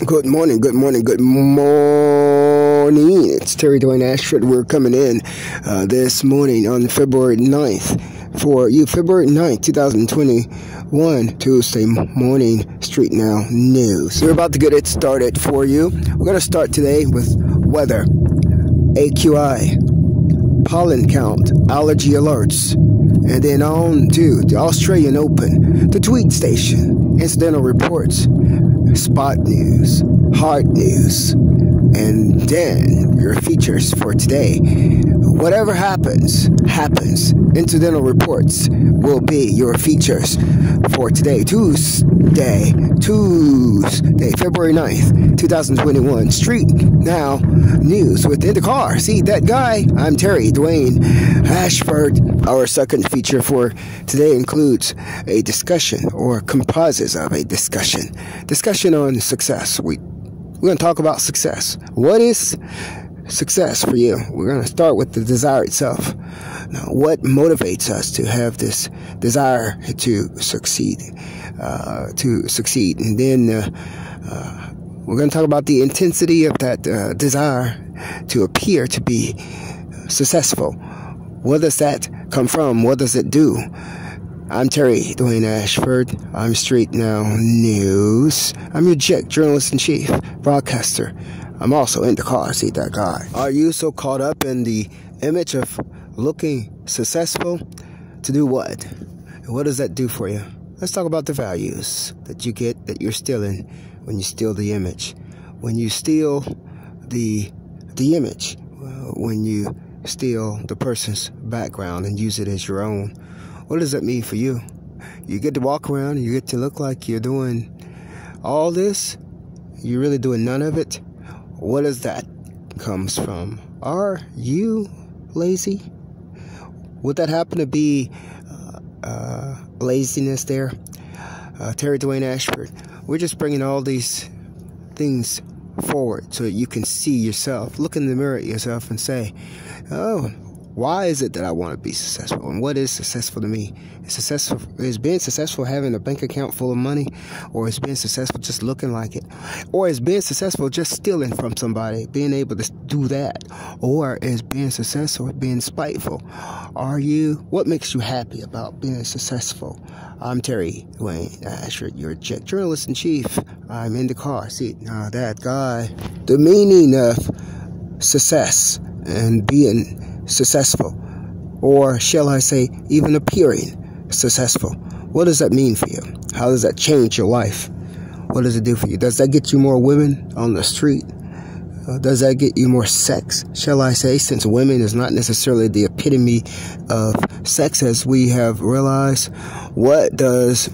Good morning, good morning, good morning. It's DWAYNE ASHFORD. We're coming in this morning on February 9th for you, February 9th, 2021, Tuesday morning, StreetNOW news. We're about to get it started for you. We're going to start today with weather, AQI, pollen count, allergy alerts, and then on to the Australian Open, the tweet station, incidental reports, spot news, hard news, and then your features for today. Whatever happens. Incidental reports will be your features for today, Tuesday, February 9th, 2021. StreetNOW news with indacarseat DatGuY. I'm DWAYNE ASHFORD. Our second feature for today includes a discussion, or comprises of a discussion on success. We're going to talk about success. What is success for you? We're going to start with the desire itself. Now, what motivates us to have this desire to succeed? And then we're going to talk about the intensity of that desire to appear to be successful. Where does that come from? What does it do? I'm DWAYNE ASHFORD. I'm StreetNOW News. I'm your JIC, Journalist-in-Chief, broadcaster. I'm also indacarseat DatGuY. Are you so caught up in the image of looking successful to do what? And what does that do for you? Let's talk about the values that you get, that you're stealing when you steal the image. When you steal the image, when you steal the person's background and use it as your own. What does that mean for you? You get to walk around and you get to look like you're doing all this. You're really doing none of it. What does that comes from? Are you lazy? Would that happen to be laziness there? DWAYNE ASHFORD. We're just bringing all these things forward so that you can see yourself. Look in the mirror at yourself and say, oh, why is it that I want to be successful? And what is successful to me? Is being successful having a bank account full of money? Or is being successful just looking like it? Or is being successful just stealing from somebody, being able to do that? Or is being successful being spiteful? What makes you happy about being successful? I'm DWAYNE ASHFORD, your JIC, Journalist-in-Chief. I'm indacarseat DatGuY. The meaning of success and being successful, or shall I say even appearing successful. What does that mean for you? How does that change your life? What does it do for you? Does that get you more women on the street? Does that get you more sex, shall I say, since women is not necessarily the epitome of sex as we have realized? What does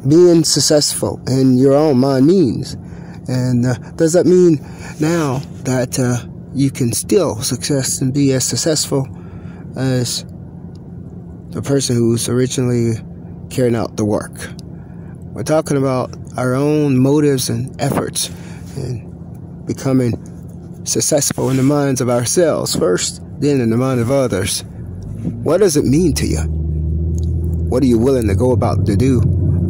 being successful in your own mind means? And does that mean now that you can still success and be as successful as the person who's originally carrying out the work? We're talking about our own motives and efforts and becoming successful in the minds of ourselves first, then in the mind of others. What does it mean to you? What are you willing to go about to do?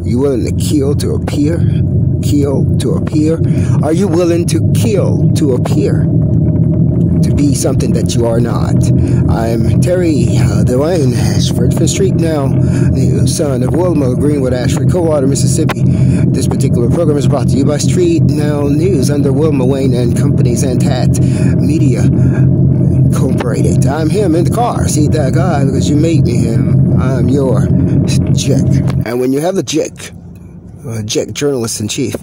Are you willing to kill to appear? Kill to appear? Are you willing to kill to appear? To be something that you are not. I'm DWAYNE ASHFORD from StreetNOW News, son of Wilma Greenwood Ashford, Coldwater, Mississippi. This particular program is brought to you by StreetNOW News under Wilma Wayne and Companies and Tat Media Incorporated. I'm him indacarseat DatGuY because you made me him. I'm your JIC. And when you have the JIC, Journalist-in-Chief,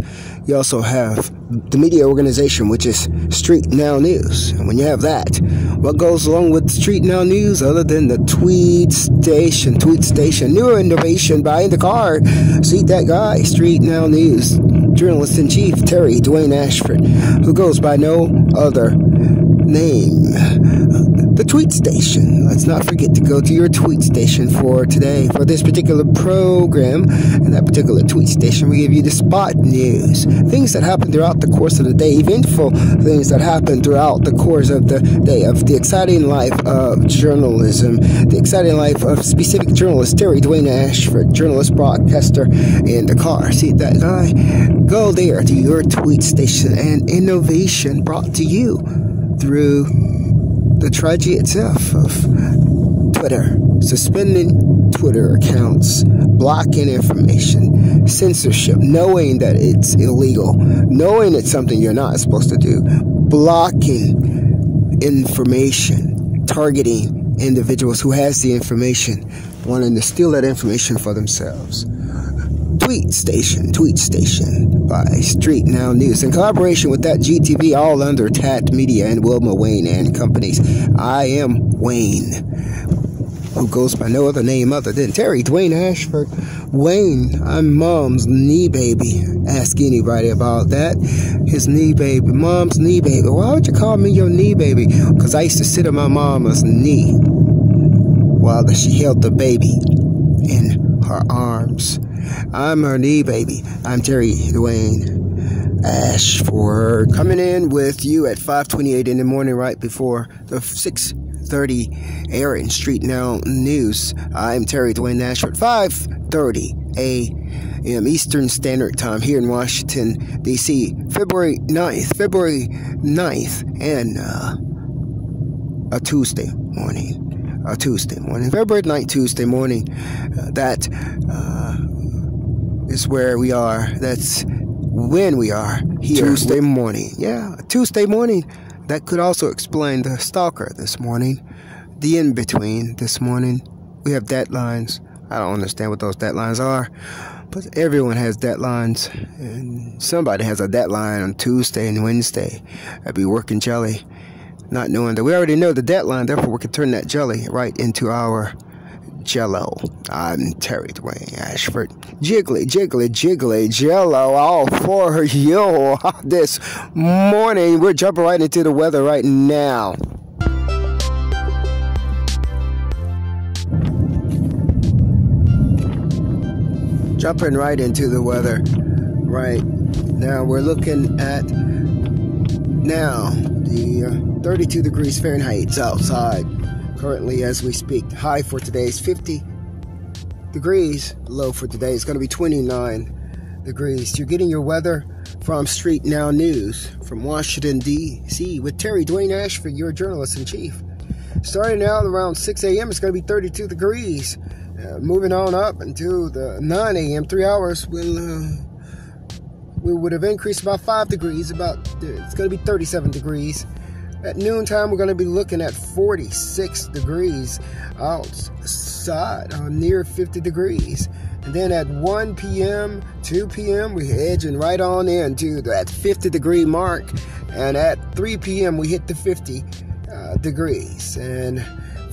you also have the media organization, which is StreetNOW News. And when you have that, what goes along with StreetNOW News other than the tweet station, new innovation by indacarseat DatGuY, StreetNOW News, Journalist-in-Chief, DWAYNE ASHFORD, who goes by no other name. the tweet station. Let's not forget to go to your tweet station for today, for this particular program. In that particular tweet station, we give you the spot news, things that happen throughout the course of the day, eventful things that happen throughout the course of the day, of the exciting life of journalism, the exciting life of specific journalist Terry DWAYNE Ashford, journalist, broadcaster, in the car seat that guy. Go there to your tweet station, and innovation brought to you through the tragedy itself of Twitter, suspending Twitter accounts, blocking information, censorship, knowing that it's illegal, knowing it's something you're not supposed to do, blocking information, targeting individuals who has the information, wanting to steal that information for themselves. Tweet Station by StreetNOW News in collaboration with DatGuY, all under Tat Media and Wilma Wayne and Companies. I am Wayne, who goes by no other name other than Terry DWAYNE Ashford. Wayne, I'm Mom's knee baby. Ask anybody about that. His knee baby, Mom's knee baby. Why would you call me your knee baby? Because I used to sit on my mama's knee while she held the baby in her arms. I'm her knee baby. I'm Terry DWAYNE Ashford, coming in with you at 5:28 in the morning, right before the 6:30 air in StreetNOW News. I'm Terry DWAYNE Ashford. 5:30 a.m. Eastern Standard Time here in Washington, D.C. February 9th, and a Tuesday morning. February 9th, Tuesday morning. That is where we are. That's when we are here. Tuesday morning. Yeah, Tuesday morning. That could also explain the stalker this morning, the in-between this morning. We have deadlines. I don't understand what those deadlines are, but everyone has deadlines, and somebody has a deadline on Tuesday and Wednesday. I'd be working jelly, not knowing that we already know the deadline, therefore we can turn that jelly right into our Jello. I'm Terry DWAYNE Ashford. Jiggly, jiggly, jiggly, Jello, all for you this morning. We're jumping right into the weather right now. Jumping right into the weather right now. We're looking at now the 32 degrees Fahrenheit outside. Currently, as we speak, high for today is 50 degrees. Low for today is going to be 29 degrees. You're getting your weather from StreetNOW News from Washington, D.C. with Terry DWAYNE Ashford, your journalist-in-chief. Starting out around 6 a.m., it's going to be 32 degrees. Moving on up into the 9 a.m., 3 hours, we would have increased about 5 degrees. It's going to be 37 degrees. At noontime, we're going to be looking at 46 degrees outside, near 50 degrees. And then at 1 p.m., 2 p.m., we're edging right on into that 50-degree mark. And at 3 p.m., we hit the 50 degrees. And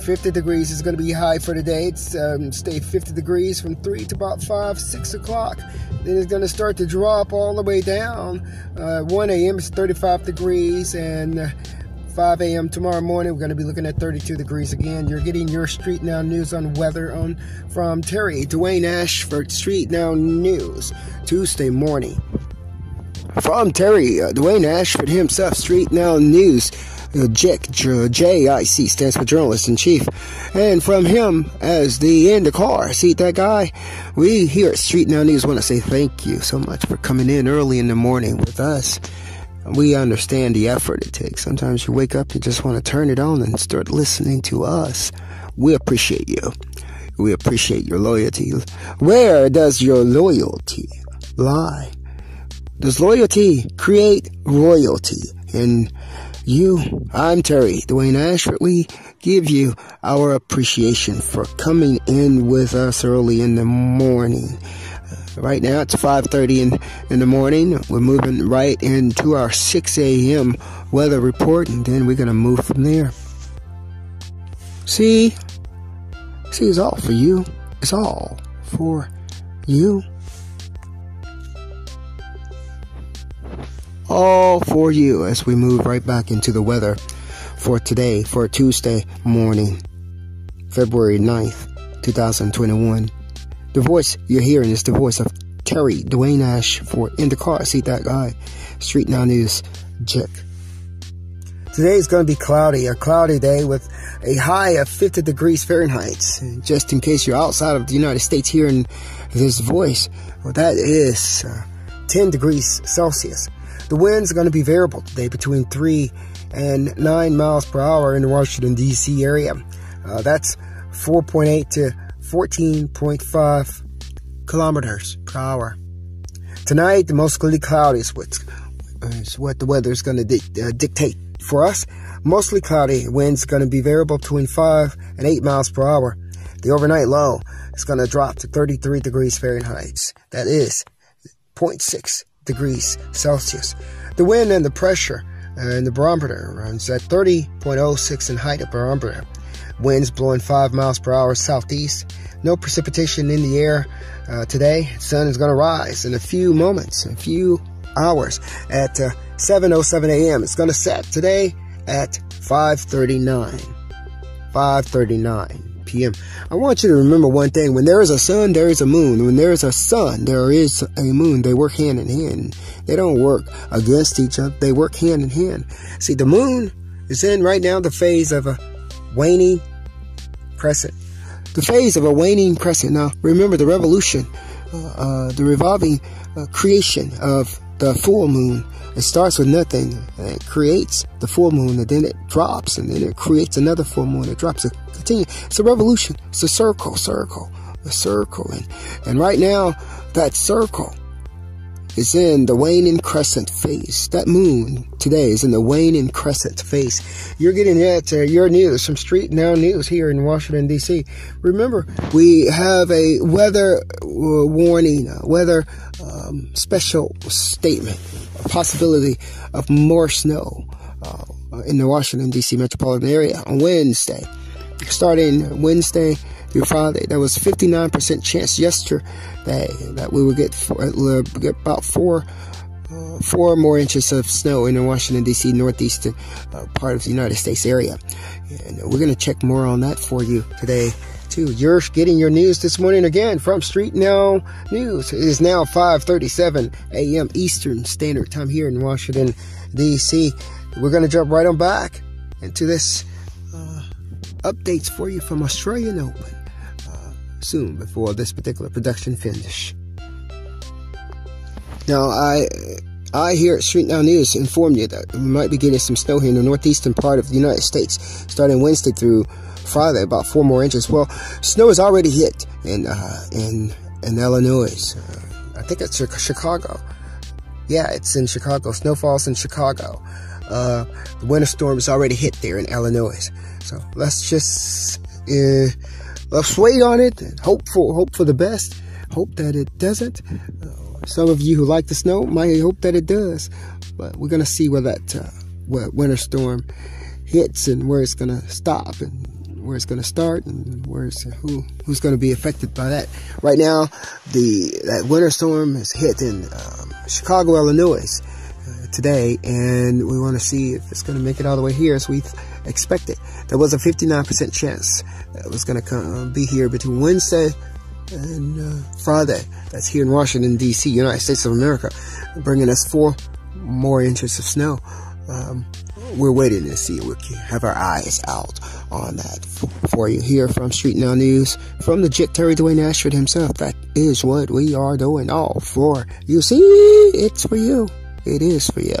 50 degrees is going to be high for today. It's stay 50 degrees from 3 to about 5, 6 o'clock. Then it's going to start to drop all the way down. 1 a.m. it's 35 degrees, and 5 a.m. tomorrow morning, we're going to be looking at 32 degrees again. You're getting your StreetNOW News on weather from Terry DWAYNE Ashford, StreetNOW News, Tuesday morning. From Terry DWAYNE Ashford himself, StreetNOW News, JIC, JIC stands for Journalist-in-Chief. And from him, as the indacarseat DatGuy, we here at StreetNOW News want to say thank you so much for coming in early in the morning with us. We understand the effort it takes. Sometimes you wake up, you just want to turn it on and start listening to us. We appreciate you. We appreciate your loyalty. Where does your loyalty lie? Does loyalty create royalty? And you, I'm Terry DWAYNE Ashford. We give you our appreciation for coming in with us early in the morning. Right now it's 5:30 in the morning. We're moving right into our 6 a.m. weather report, and then we're going to move from there. See, it's all for you. It's all for you. All for you as we move right back into the weather for today, for Tuesday morning, February 9th, 2021. The voice you're hearing is the voice of Terry DWAYNE Ashford, indacarseat DatGuY, StreetNOW News, JIC. Today is going to be cloudy, a cloudy day with a high of 50 degrees Fahrenheit. Just in case you're outside of the United States hearing this voice, well, that is 10 degrees Celsius. The winds are going to be variable today between 3 and 9 miles per hour in the Washington, D.C. area. That's 4.8 to 14.5 kilometers per hour. Tonight, the mostly cloudy is what the weather is going to dictate for us. Mostly cloudy, winds going to be variable between 5 and 8 miles per hour. The overnight low is going to drop to 33 degrees Fahrenheit. That is 0.6 degrees Celsius. The wind and the pressure in the barometer runs at 30.06 in height of barometer. Winds blowing 5 miles per hour southeast. No precipitation in the air today. Sun is going to rise in a few moments, a few hours at 7:07 a.m. It's going to set today at 5:39 p.m. I want you to remember one thing. When there is a sun, there is a moon. When there is a sun, there is a moon. They work hand in hand. They don't work against each other. They work hand in hand. See, the moon is in right now the phase of a waning crescent. The phase of a waning crescent. Now, remember the revolution, the revolving creation of the full moon. It starts with nothing, and it creates the full moon, and then it drops, and then it creates another full moon. It drops. It continues. It's a revolution. It's a circle. And right now, that circle is in the waning crescent phase. That moon today is in the waning crescent phase. You're getting your news from StreetNOW News here in Washington, D.C. Remember, we have a weather warning, weather special statement, a possibility of more snow in the Washington, D.C. metropolitan area on Wednesday. Starting Wednesday through Friday, there was 59% chance yesterday that we would get about four more inches of snow in the Washington, D.C. northeastern part of the United States area. And we're going to check more on that for you today, too. You're getting your news this morning again from StreetNOW News. It is now 5:37 a.m. Eastern Standard Time here in Washington, D.C. We're going to jump right on back into this updates for you from Australian Open soon before this particular production finish. Now, I here at StreetNOW News inform you that we might be getting some snow here in the northeastern part of the United States starting Wednesday through Friday, about 4 more inches. Well, snow has already hit in Illinois. I think it's Chicago. Yeah, it's in Chicago. Snow falls in Chicago. The winter storm has already hit there in Illinois. So let's just let's wait on it and hope for the best. Hope that it doesn't. Some of you who like the snow might hope that it does, but we're gonna see where that winter storm hits and where it's gonna stop and where it's gonna start and who's gonna be affected by that. Right now, that winter storm is hit in Chicago, Illinois today, and we want to see if it's going to make it all the way here as we expected. There was a 59% chance that it was going to be here between Wednesday and Friday. That's here in Washington, D.C., United States of America, bringing us 4 more inches of snow. We're waiting to see. We can have our eyes out on that for you here from StreetNOW News, from the JIC Terry DWAYNE Ashford himself. That is what we are doing all for you. See, it's for you. It is for you.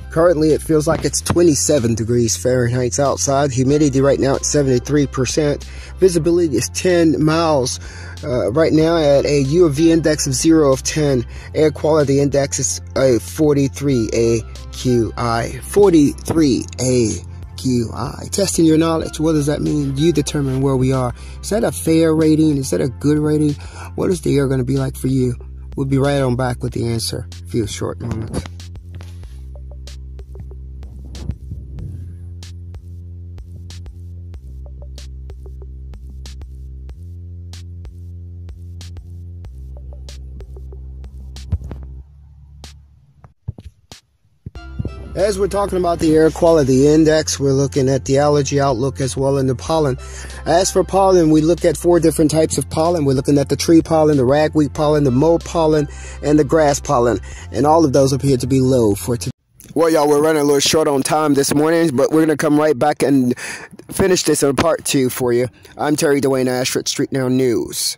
Currently, it feels like it's 27 degrees Fahrenheit outside. Humidity right now at 73%. Visibility is 10 miles. Right now at a U of V index of 0 of 10. Air quality index is a 43 AQI. 43 AQI. Testing your knowledge. What does that mean? You determine where we are. Is that a fair rating? Is that a good rating? What is the air going to be like for you? We'll be right on back with the answer in a few short moments. As we're talking about the air quality index, we're looking at the allergy outlook as well in the pollen. As for pollen, we look at 4 different types of pollen. We're looking at the tree pollen, the ragweed pollen, the mold pollen, and the grass pollen. And all of those appear to be low for today. Well, y'all, we're running a little short on time this morning, but we're going to come right back and finish this in part 2 for you. I'm Terry DWAYNE Ashford, StreetNOW News.